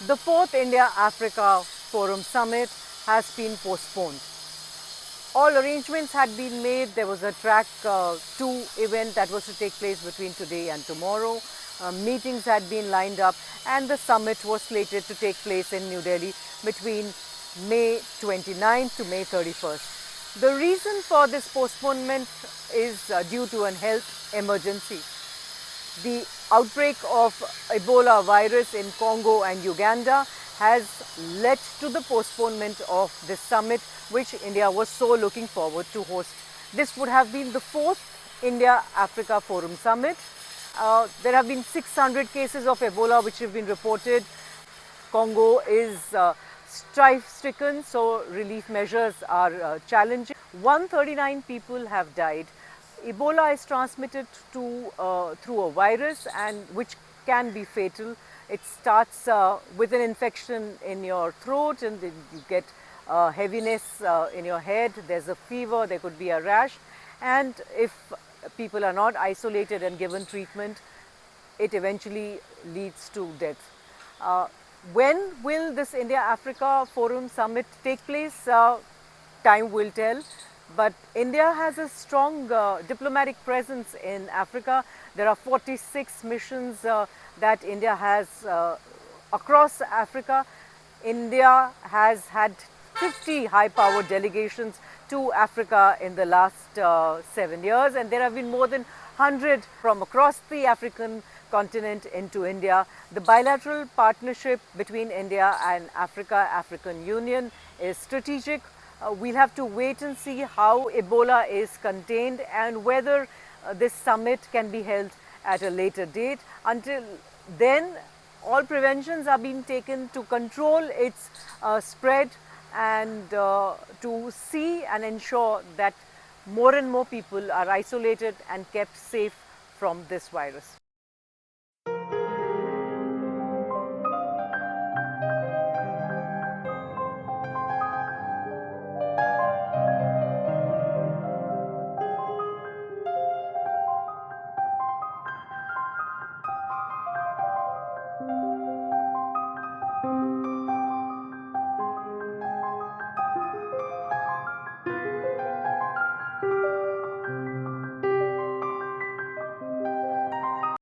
The fourth India-Africa Forum Summit has been postponed. All arrangements had been made. There was a track 2 event that was to take place between today and tomorrow. Meetings had been lined up and the summit was slated to take place in New Delhi between May 29th to May 31st. The reason for this postponement is due to a health emergency. The outbreak of Ebola virus in Congo and Uganda has led to the postponement of this summit, which India was so looking forward to host. This would have been the fourth India-Africa Forum Summit. There have been 600 cases of Ebola which have been reported. Congo is strife-stricken, so relief measures are challenging. 139 people have died. Ebola is transmitted through a virus and which can be fatal. It starts with an infection in your throat and then you get heaviness in your head, there's a fever, there could be a rash, and if people are not isolated and given treatment, it eventually leads to death. When will this India-Africa Forum Summit take place? Time will tell. But India has a strong diplomatic presence in Africa. There are 46 missions that India has across Africa. India has had 50 high-powered delegations to Africa in the last 7 years, and there have been more than 100 from across the African continent into India. The bilateral partnership between India and African Union is strategic. We'll have to wait and see how Ebola is contained and whether this summit can be held at a later date. Until then, all preventions are being taken to control its spread and to see and ensure that more and more people are isolated and kept safe from this virus.